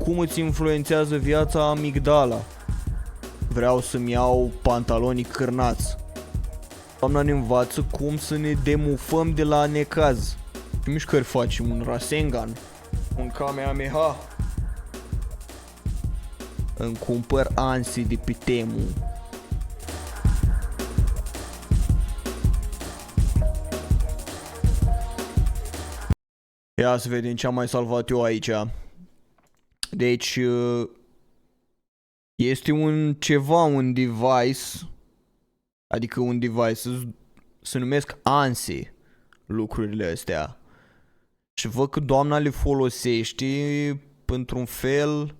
Cum îți influențează viața amigdala? Vreau să-mi iau pantaloni cârnați. Doamna ne învață cum să ne demufăm de la necaz. Ce mișcări facem? Un Rasengan? Un Kamehameha? Îmi cumpăr ansi de pe Temu. Ia să vedem ce am mai salvat eu aici. Deci este un device, adică un device, se numesc ANSI lucrurile astea. Și văd că doamna le folosește într-un fel.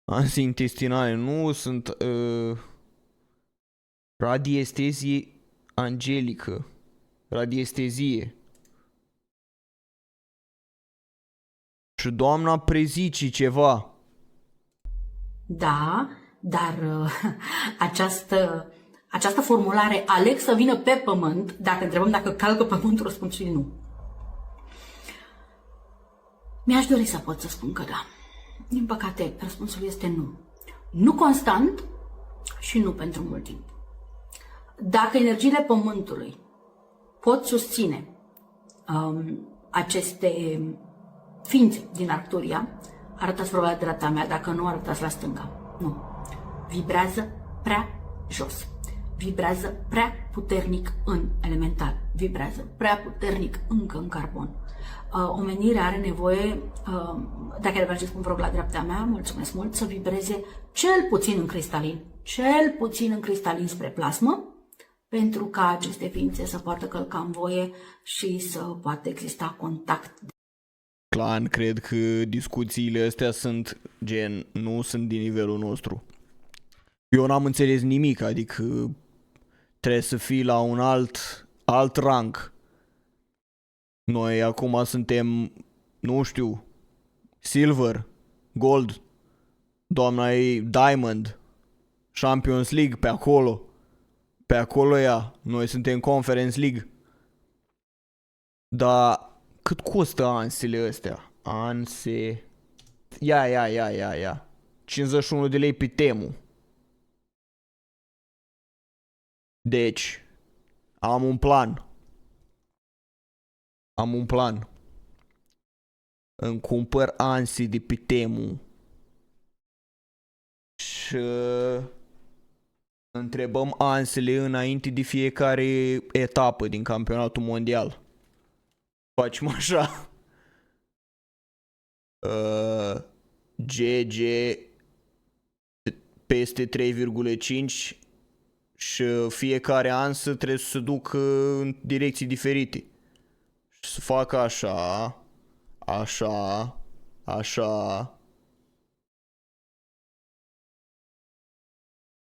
ANSI intestinale, nu sunt radiestezie angelică. Radiestezie. Și doamna prezice ceva. Da, dar această formulare, aleg să vină pe pământ, dacă întrebăm dacă calcă pământul, răspunsul e nu. Mi-aș dori să pot să spun că da. Din păcate, răspunsul este nu. Nu constant și nu pentru mult timp. Dacă energiile pământului pot susține aceste ființe din Arcturia, arătați probabil la dreapta mea, dacă nu arătați la stânga. Nu. Vibrează prea jos. Vibrează prea puternic în elemental. Vibrează prea puternic încă în carbon. Omenirea are nevoie, dacă mergeți cu un vreo la dreapta mea, mulțumesc mult, să vibreze cel puțin în cristalin. Cel puțin în cristalin spre plasmă, pentru ca aceste ființe să poată călca în voie și să poată exista contact. Clan, cred că discuțiile astea sunt gen, nu sunt din nivelul nostru. Eu n-am înțeles nimic, adică trebuie să fii la un alt rang. Noi acum suntem, nu știu, silver, gold, doamna e diamond, Champions League pe acolo. Pe acolo ea, noi suntem Conference League. Dar cât costă ansile astea? Anse... Ia. 51 de lei pe Temu. Deci, am un plan. Îmi cumpăr ansi de pe Temu. Și întrebăm ansele înainte de fiecare etapă din campionatul mondial. Facem așa. GG peste 3,5 și fiecare an trebuie să se ducă în direcții diferite. Și să facă așa, așa.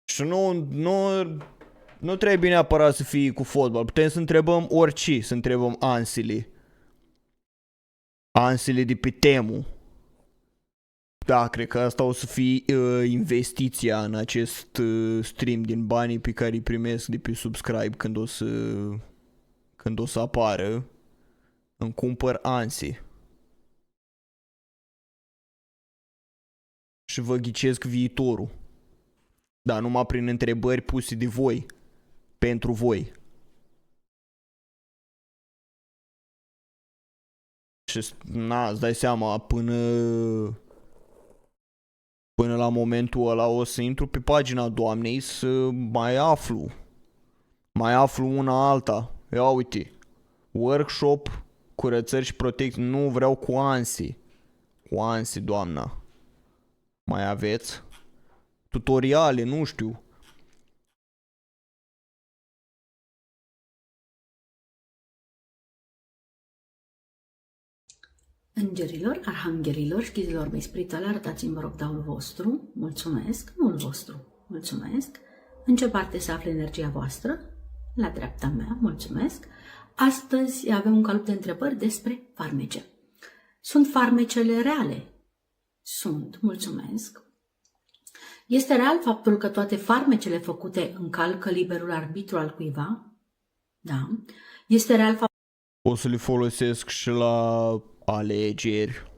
Și nu trebuie neapărat să fie cu fotbal. Putem să întrebăm orice, să întrebăm ansile. Ansele de pe Temu. Da, cred că asta o să fie investiția în acest stream din banii pe care îi primesc de pe subscribe când o să apară. Îmi cumpăr ansi. Și vă ghicesc viitorul. Dar numai prin întrebări puse de voi. Pentru voi. Și îți dai seama, până la momentul ăla o să intru pe pagina doamnei să mai aflu una alta. Ia uite, workshop, curățări și protecție. Nu vreau cu ansi, doamna. Mai aveți? Tutoriale, nu știu. Îngerilor, arhanghelilor, schizilor mei spirituale, arătați-mi, vă rog, daul vostru. Mulțumesc, nu-l vostru. Mulțumesc. În ce parte se află energia voastră? La dreapta mea, mulțumesc. Astăzi avem un calup de întrebări despre farmece. Sunt farmecele reale? Sunt, mulțumesc. Este real faptul că toate farmecele făcute încalcă liberul arbitru al cuiva? Da. Este real faptul... O să le folosesc și la alegeri.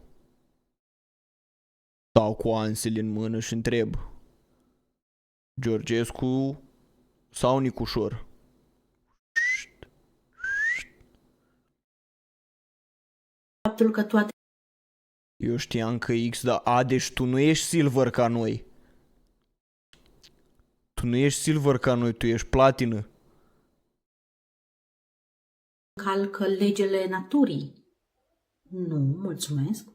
Stau cu ansele în mână și întreb. Georgescu sau Nicușor? Faptul că toate Eu știam că X, dar deci tu nu ești silver ca noi. Tu nu ești silver ca noi, tu ești platină. încalcă legile naturii. Nu, mulțumesc.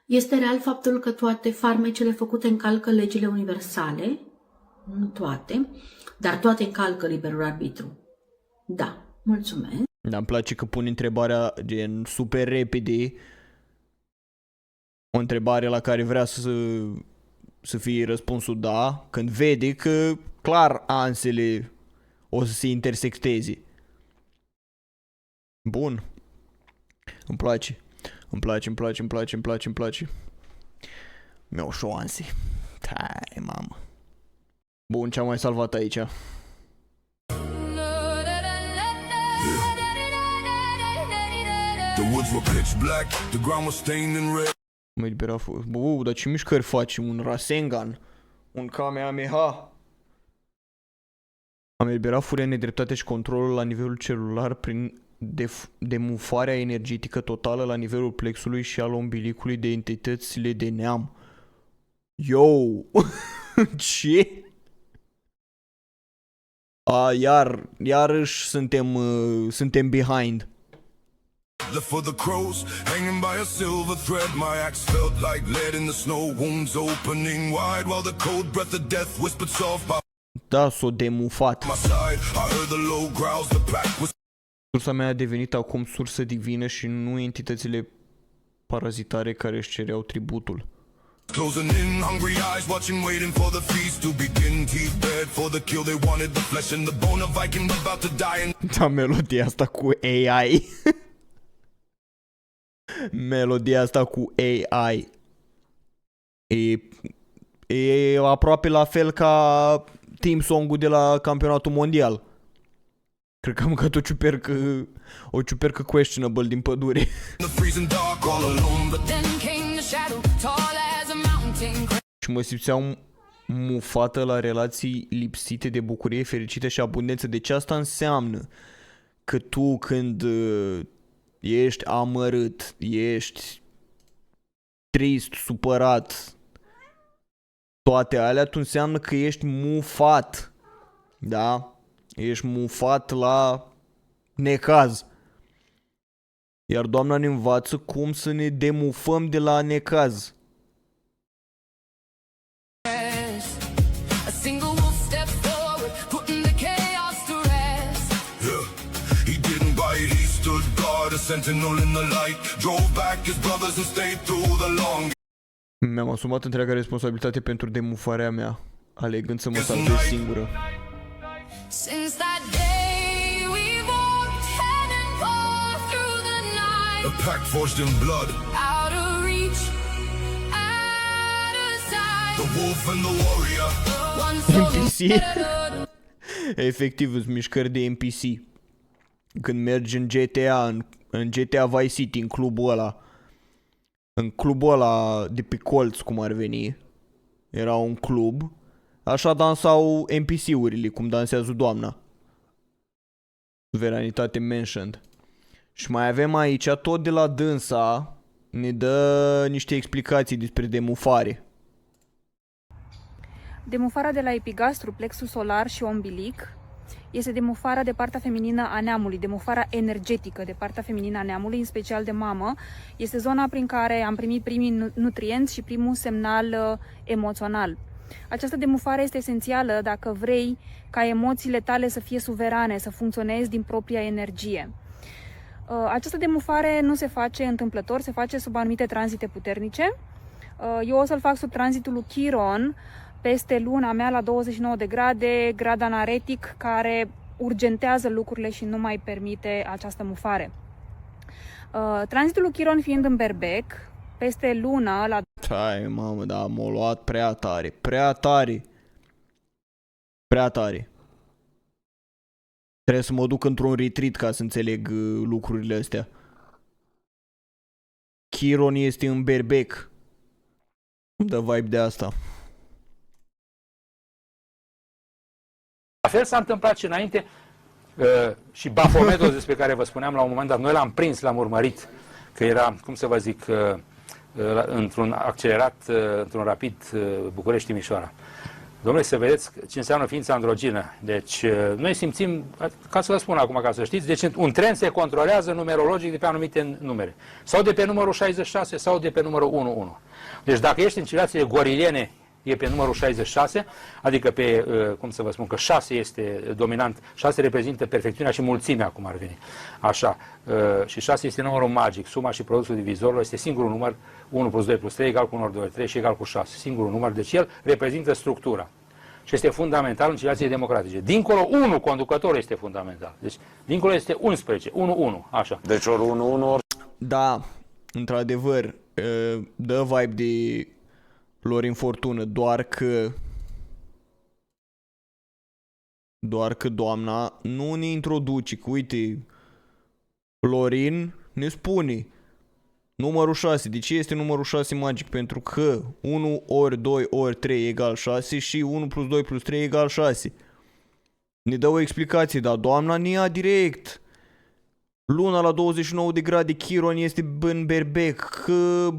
Este real faptul că toate farmecele făcute încalcă legile universale? Nu toate, dar toate încalcă liberul arbitru. Da, mulțumesc. Dar îmi place că pun întrebarea gen super repede. O întrebare la care vrea să fie răspunsul da, când vede că clar ansele o să se intersecteze. Bun. Îmi place. Îmi place. Mi-au șoanse. Tai, mamă. Bun, ce-am mai salvat aici? The woods were pitch black, the ground was stained in red. Mă elibera dar ce mișcări faci? Un Rasengan? Un Kamehameha? Am eliberat furia, nedreptate și controlul la nivelul celular prin demufarea energetică totală la nivelul plexului și al umbilicului de entitățile de neam. Yo! Ce? Iarăși suntem behind. Left for the crows, hanging by a silver thread. My axe felt like lead in the snow, wounds opening wide, while the cold breath of death whispered soft by Da, s-o demufat. my side. I heard the low growls, the pack was Sursa mea a devenit acum sursă divină și nu entitățile parazitare care își cereau tributul. closing in, hungry eyes watching, waiting for the feast to begin. Teeth bared for the kill, they wanted the flesh and the bone of Viking about to die. And Da, melodia asta cu AI. Melodia asta cu AI. E aproape la fel ca team song-ul de la campionatul mondial. Cred că am mâncat o ciupercă questionable din pădure. the freezing dark all alone, but Then came the shadow, tall as a mountain. Și mă simțeam mufată la relații lipsite de bucurie, fericite și abundență. Deci asta înseamnă că tu când ești amărât, ești trist, supărat, toate alea, tu înseamnă că ești mufat. Da? Ești mufat la necaz. Iar Doamna ne învață cum să ne demufăm de la necaz. A single wolf stepped forward, putting the chaos to rest. yeah, he didn't bite. He stood guard, a sentinel in the light. Drove back his brothers and stayed through the long. Mi-am asumat întreaga responsabilitate pentru demufarea mea, alegând să mă salvez singură. Since that day we've walked hand in paw through the night. A pact forged in blood. Out of reach, out of sight. The wolf and the warrior. One soul NPC. better. Efectiv, sunt mișcări de NPC. Când mergi în GTA, în GTA Vice City, în clubul ăla de pe colț, cum ar veni, era un club, așa dansau NPC-urile, cum dansează doamna. Suveranitate mentioned. Și mai avem aici, tot de la dânsa, ne dă niște explicații despre demufare. Demufarea de la epigastru, plexul solar și ombilic este demufarea de partea feminină a neamului, demufarea energetică de partea feminină a neamului, în special de mamă. Este zona prin care am primit primii nutrienți și primul semnal emoțional. Această demufare este esențială dacă vrei ca emoțiile tale să fie suverane, să funcționezi din propria energie. Această demufare nu se face întâmplător, se face sub anumite tranzite puternice. Eu o să-l fac sub tranzitul lui Chiron, peste luna mea la 29 de grade, grad anaretic, care urgentează lucrurile și nu mai permite această mufare. Tranzitul lui Chiron fiind în Berbec, peste lună la Hai, mamă, da, m-a luat prea tare, prea tare. Prea tare. Trebuie să mă duc într-un retreat ca să înțeleg lucrurile astea. Chiron este în Berbec. Dă vibe de asta. La fel s-a întâmplat și înainte și Bafometul despre care vă spuneam la un moment dat, noi l-am prins, l-am urmărit, că era, cum să vă zic, într-un accelerat, într-un rapid București-Timișoara. Domnule, să vedeți ce înseamnă ființa androgină. Deci, noi simțim, ca să vă spun acum, ca să știți, deci un tren se controlează numerologic de pe anumite numere. Sau de pe numărul 66, sau de pe numărul 11. Deci dacă ești în civilizațiile goriliene, e pe numărul 66, adică pe, cum să vă spun, că 6 este dominant, 6 reprezintă perfecțiunea și mulțimea, cum ar veni. Așa. Și 6 este numărul magic, suma și produsul divizorului este singurul număr, 1 plus 2 plus 3 egal cu 1 ori 2 ori 3 și egal cu 6. Singurul număr, deci el reprezintă structura. Și este fundamental în civilizațiile democratice. Dincolo, 1, conducătorul este fundamental. Deci, dincolo este 11, 1-1, așa. Deci ori 1-1, ori... Da, într-adevăr, dă vibe de Florin Fortună, doar că doamna nu ne introduce, că uite, Florin ne spune numărul 6, de ce este numărul 6 magic? Pentru că 1 ori 2 ori 3 egal 6 și 1 plus 2 plus 3 egal 6. Ne dă o explicație, dar doamna ne ia direct. Luna la 29 de grade, Chiron este în berbec, că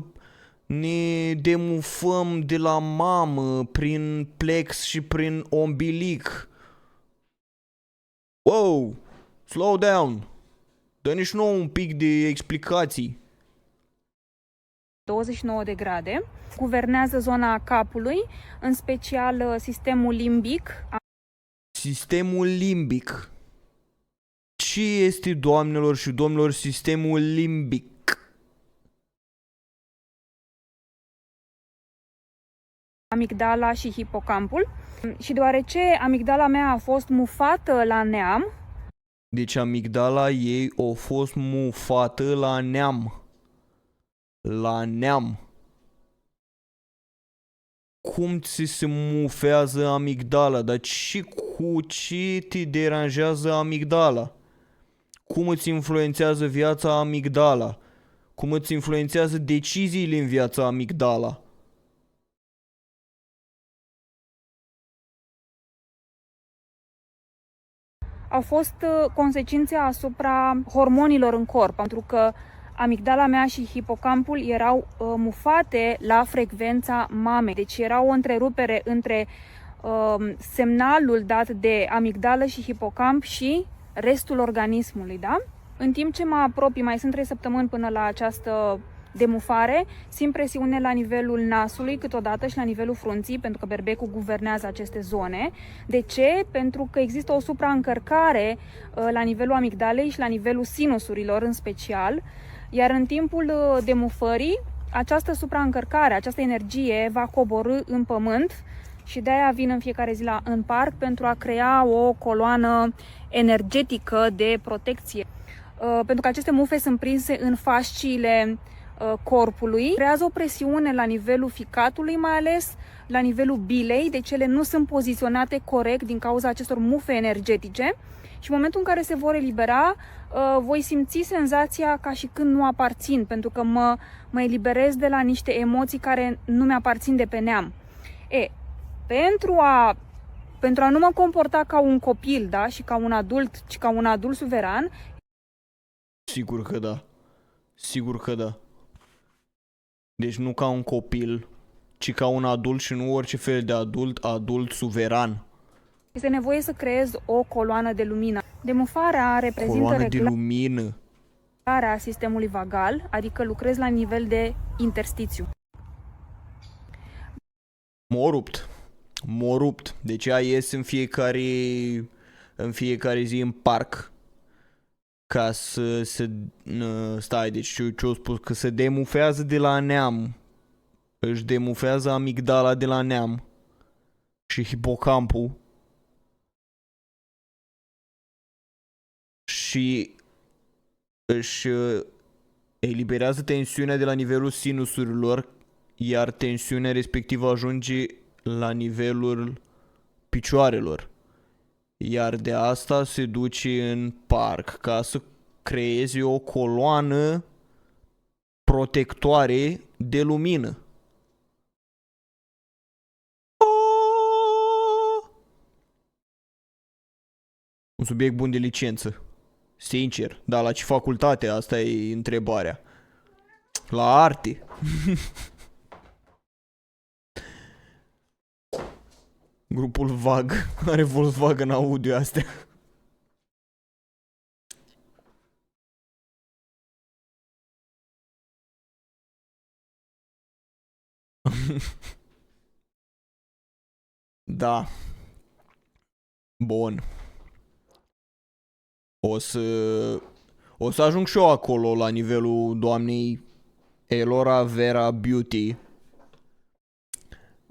ne demufăm de la mamă prin plex și prin ombilic. Wow, slow down. Dă-ne și nouă un pic de explicații. 29 de grade, guvernează zona capului, în special sistemul limbic. Sistemul limbic. Ce este, doamnelor și domnilor, sistemul limbic? Amigdala și hipocampul. Și deoarece amigdala mea a fost mufată la neam, Deci amigdala ei a fost mufată la neam. La neam. Cum ți se mufează amigdala? Dar cu ce te deranjează amigdala? Cum îți influențează viața amigdala? Cum îți influențează deciziile în viața amigdala? au fost consecințe asupra hormonilor în corp, pentru că amigdala mea și hipocampul erau mufate la frecvența mamei. Deci era o întrerupere între semnalul dat de amigdală și hipocamp și restul organismului, da? În timp ce mă apropii, mai sunt 3 săptămâni până la această demufare, simt presiune la nivelul nasului câteodată și la nivelul frunții, pentru că berbecul guvernează aceste zone. De ce? Pentru că există o supraîncărcare la nivelul amigdalei și la nivelul sinusurilor în special, iar în timpul demufării, această supraîncărcare, această energie va coborî în pământ și de-aia vin în fiecare zi în parc pentru a crea o coloană energetică de protecție. Pentru că aceste mufe sunt prinse în fasciile corpului, creează o presiune la nivelul ficatului, mai ales la nivelul bilei, deci ele nu sunt poziționate corect din cauza acestor mufe energetice și în momentul în care se vor elibera, voi simți senzația ca și când nu aparțin, pentru că mă eliberez de la niște emoții care nu mi-aparțin de pe neam. Pentru a nu mă comporta ca un copil, da, și ca un adult, ci ca un adult suveran. Sigur că da. Sigur că da. Deci nu ca un copil, ci ca un adult și nu orice fel de adult suveran. Este nevoie să creez o coloană de lumină. Demufarea reprezintă Coloană de lumină. reglarea sistemului vagal, adică lucrez la nivel de interstițiu. M-a rupt. Deci ea ies în fiecare zi în parc ca să stai, deci ce-o spus, că se demufează de la neam. Își demufează amigdala de la neam și hipocampul și își eliberează tensiunea de la nivelul sinusurilor, iar tensiunea respectivă ajunge la nivelul picioarelor. Iar de asta se duce în parc ca să creeze o coloană protectoare de lumină. Un subiect bun de licență. Sincer. Dar la ce facultate? Asta e întrebarea. La arte. Grupul VAG are Volkswagen Audio astea. Da. Bun. O să ajung și eu acolo la nivelul doamnei Elora Vera Beauty.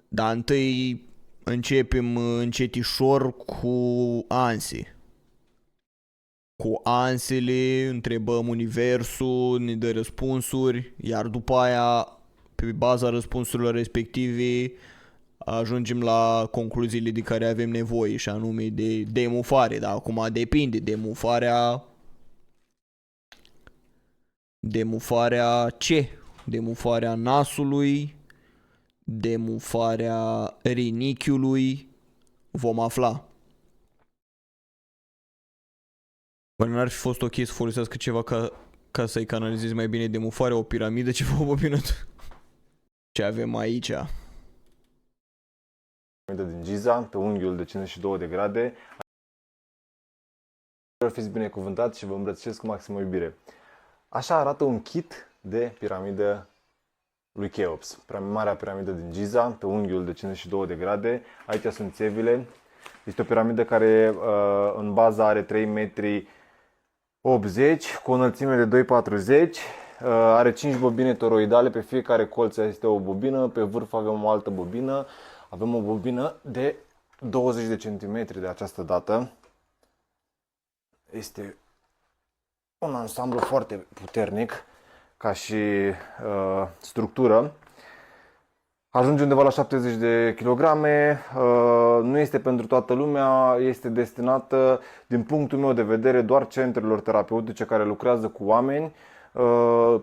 Dar întâi începem încetișor cu ansi. Cu ansele întrebăm universul, ne dă răspunsuri, iar după aia, pe baza răspunsurilor respective, ajungem la concluziile de care avem nevoie, și anume de demufare. Dar acum depinde, demufarea ce? Demufarea nasului, demufarea rinichiului, vom afla. Bă, n-ar fi fost ok să folosească ceva ca să-i canalizezi mai bine demufarea, o piramidă, ceva, o bobină? Ce avem aici? Din Giza, pe unghiul de 52 de grade. Fiți binecuvântați și vă îmbrățișez cu maximă iubire. Așa arată un kit de piramidă lui Cheops. Marea piramidă din Giza, pe unghiul de 52 de grade. Aici sunt țevile. Este o piramidă care în bază are 3 metri 80 cu o înălțime de 2,40. Are 5 bobine toroidale, pe fiecare colț este o bobină, pe vârf avem o altă bobină. Avem o bobină de 20 de centimetri de această dată. Este un ansamblu foarte puternic ca și structură. Ajunge undeva la 70 de kilograme. Nu este pentru toată lumea, este destinată, din punctul meu de vedere, doar centrelor terapeutice care lucrează cu oameni.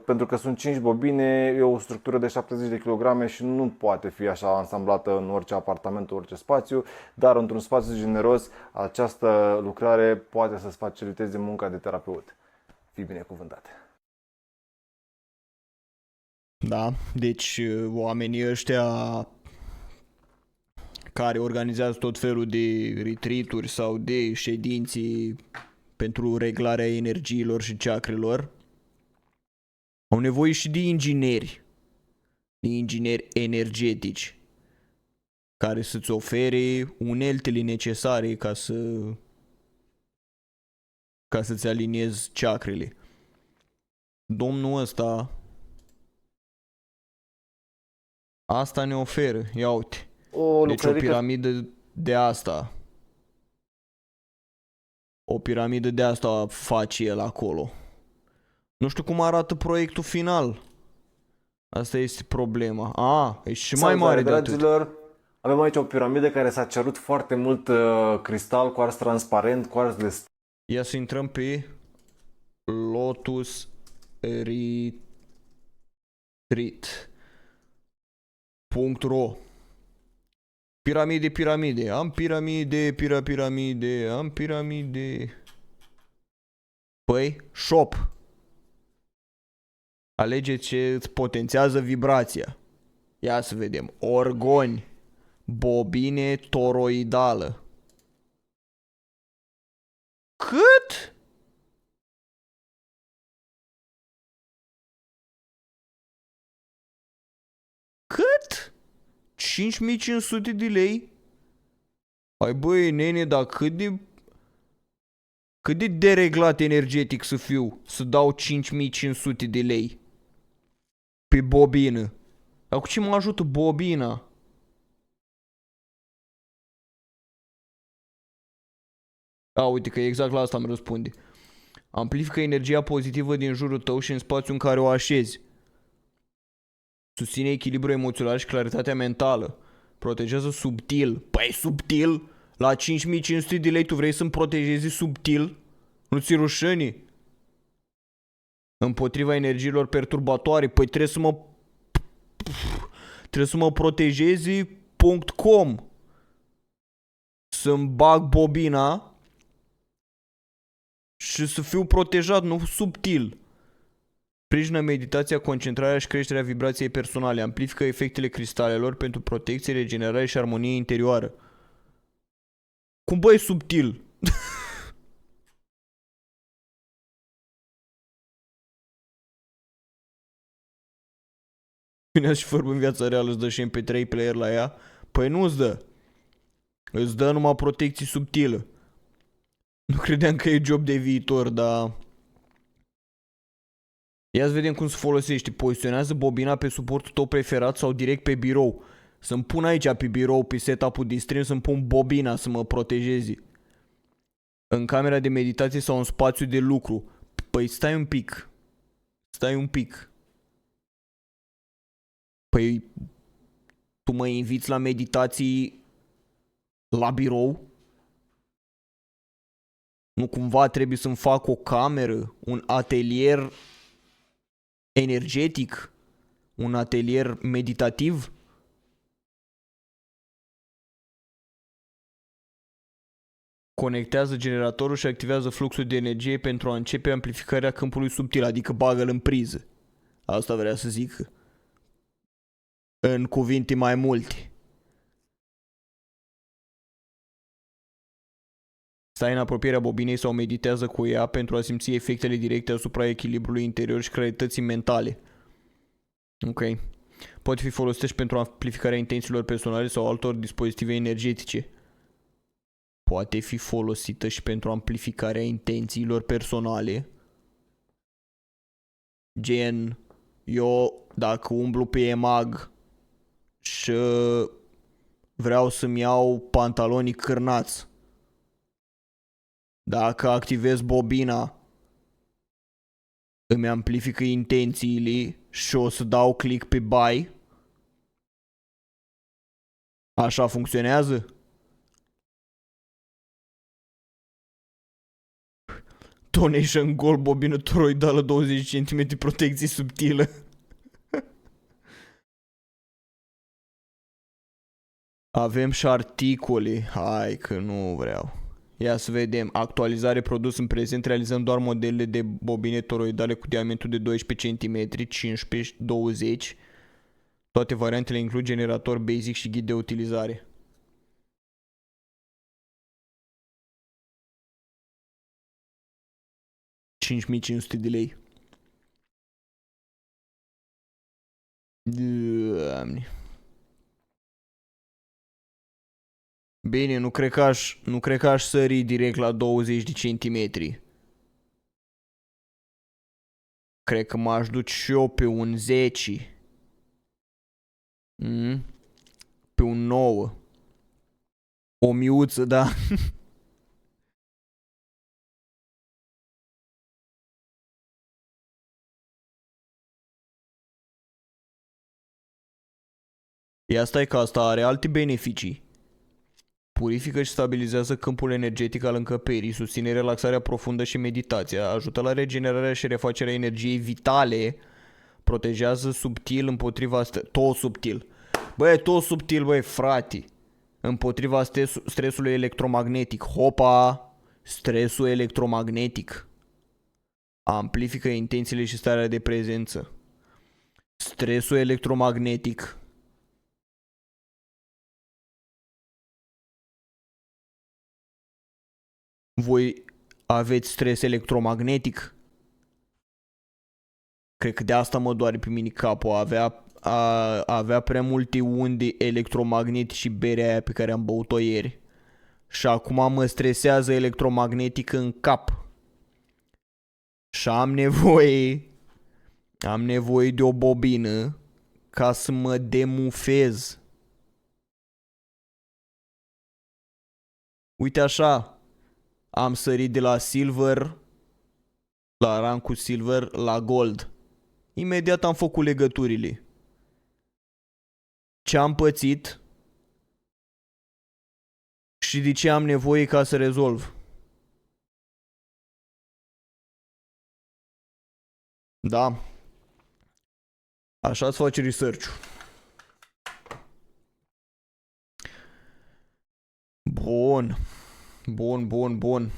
Pentru că sunt 5 bobine, e o structură de 70 de kg și nu poate fi așa ansamblată în orice apartament, orice spațiu, dar într-un spațiu generos această lucrare poate să-ți faciliteze munca de terapeut. Fii binecuvântat! Da, deci oamenii ăștia care organizează tot felul de retreat-uri sau de ședinții pentru reglarea energiilor și chakrelor au nevoie și de ingineri energetici care să-ți ofere uneltele necesare ca să-ți aliniezi chakrele. Domnul ăsta asta ne oferă, ia uite. Deci o piramidă de asta. O piramidă de asta face el acolo. Nu știu cum arată proiectul final. Asta este problema. E și mai mare de atât. Avem aici o piramidă care s-a cerut foarte mult cristal, cuarț transparent, cuarț de... Ia să intrăm pe Lotus Retreat.ro. Piramide. Am piramide. Păi, shop. Alege ce îți potențează vibrația. Ia să vedem. Orgoni. Bobine toroidală. Cât? Cât? 5500 de lei? Hai băi, nene, dar cât de dereglat energetic să fiu să dau 5500 de lei pe bobină? Dar cu ce mă ajută bobina? Uite că exact la asta îmi răspunde. Amplifică energia pozitivă din jurul tău și în spațiul în care o așezi. Susține echilibrul emoțional și claritatea mentală. Protejează subtil. Păi subtil? La 5500 de lei tu vrei să-mi protejezi subtil? Nu ți rușine? Împotriva energiilor perturbatoare. Păi trebuie să mă protejezi.com. Să-mi bag bobina și să fiu protejat, nu subtil. Sprijină meditația, concentrarea și creșterea vibrației personale. Amplifică efectele cristalelor pentru protecție, regenerare și armonie interioară. Cum băi subtil? Bine și fără în viața reală îți dă și MP3 player la ea? Păi nu îți dă. Îți dă numai protecție subtilă. Nu credeam că e job de viitor, dar... Ia să vedem cum se folosește. Poziționează bobina pe suportul tău preferat sau direct pe birou. Să-mi pun aici pe birou, pe setup-ul din stream, să-mi pun bobina să mă protejeze. În camera de meditație sau în spațiu de lucru. Păi stai un pic. Stai un pic. Păi tu mă inviți la meditații la birou? Nu cumva trebuie să-mi fac o cameră, un atelier energetic, un atelier meditativ? Conectează generatorul și activează fluxul de energie pentru a începe amplificarea câmpului subtil, adică bagă-l în priză. Asta vrea să zic în cuvinte mai multe. Stai în apropierea bobinei sau meditează cu ea pentru a simți efectele directe asupra echilibrului interior și clarității mentale. Ok. Poate fi folosită și pentru amplificarea intențiilor personale sau altor dispozitive energetice. Poate fi folosită și pentru amplificarea intențiilor personale. Gen, eu dacă umblu pe EMAG și vreau să-mi iau pantalonii cârnați, dacă activez bobina, îmi amplifică intențiile și o să dau click pe buy. Așa funcționează? Donation Gold, bobină toroidală, 20 cm, protecție subtilă. Avem și articole. Hai că nu vreau. Ia să vedem. Actualizare produs în prezent. Realizăm doar modelele de bobine toroidale cu diametru de 12 cm, 15, 20. Toate variantele includ generator basic și ghid de utilizare. $5.500. Doamne. Bine, nu cred că aș sări direct la 20 de centimetri. Cred că m-aș duce și eu pe un 10. Pe un 9. O miuță, da. Ia stai că asta are alte beneficii. Purifică și stabilizează câmpul energetic al încăperii, susține relaxarea profundă și meditația, ajută la regenerarea și refacerea energiei vitale, protejează subtil împotriva tot subtil. Băi, tot subtil, băi, frate. Împotriva stresului electromagnetic. Hopa! Stresul electromagnetic. Amplifică intențiile și starea de prezență. Stresul electromagnetic. Voi aveți stres electromagnetic? Cred că de asta mă doare pe mine capul. Avea prea multe unde electromagnetice și berea aia pe care am băut-o ieri. Și acum mă stresează electromagnetic în cap. Și am nevoie de o bobină ca să mă demufez. Uite așa. Am sărit de la silver, la rancul silver, la gold. Imediat am făcut legăturile. Ce am pățit și de ce am nevoie ca să rezolv. Da. Așa-ți face research-ul. Bun. Bun.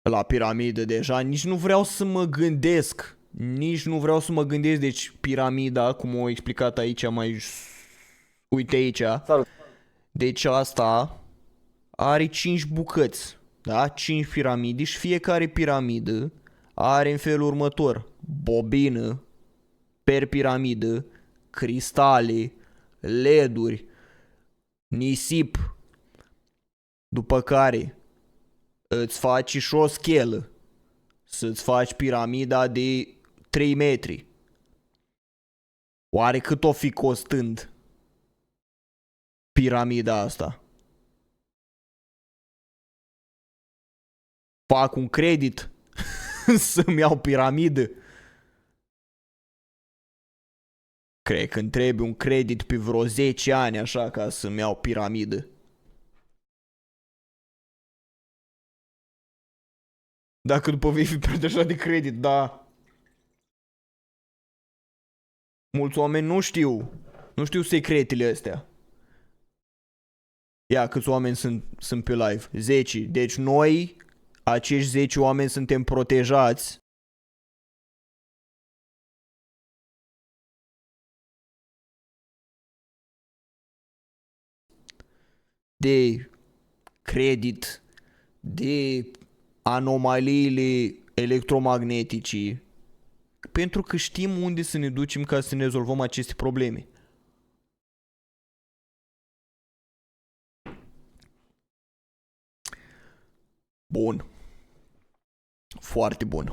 la piramidă deja, nici nu vreau să mă gândesc. Deci piramida, cum o explicat aici uite aici. Salut. Deci asta are 5 bucăți, da? 5 piramide și fiecare piramidă are în felul următor: bobină per piramidă, cristale, LED-uri, nisip, după care îți faci și o schelă să-ți faci piramida de 3 metri. Oare cât o fi costând piramida asta? Fac un credit să-mi iau piramidă? Cred că îmi trebuie un credit pe vreo 10 ani așa ca să-mi iau piramidă. Dacă după vei fi protejat de credit, da. Mulți oameni nu știu secretele astea. Ia, câți oameni sunt pe live? 10. Deci noi, acești 10 oameni, suntem protejați de credit, de anomaliile electromagnetice, pentru că știm unde să ne ducem ca să ne rezolvăm aceste probleme. Bun. Foarte bun.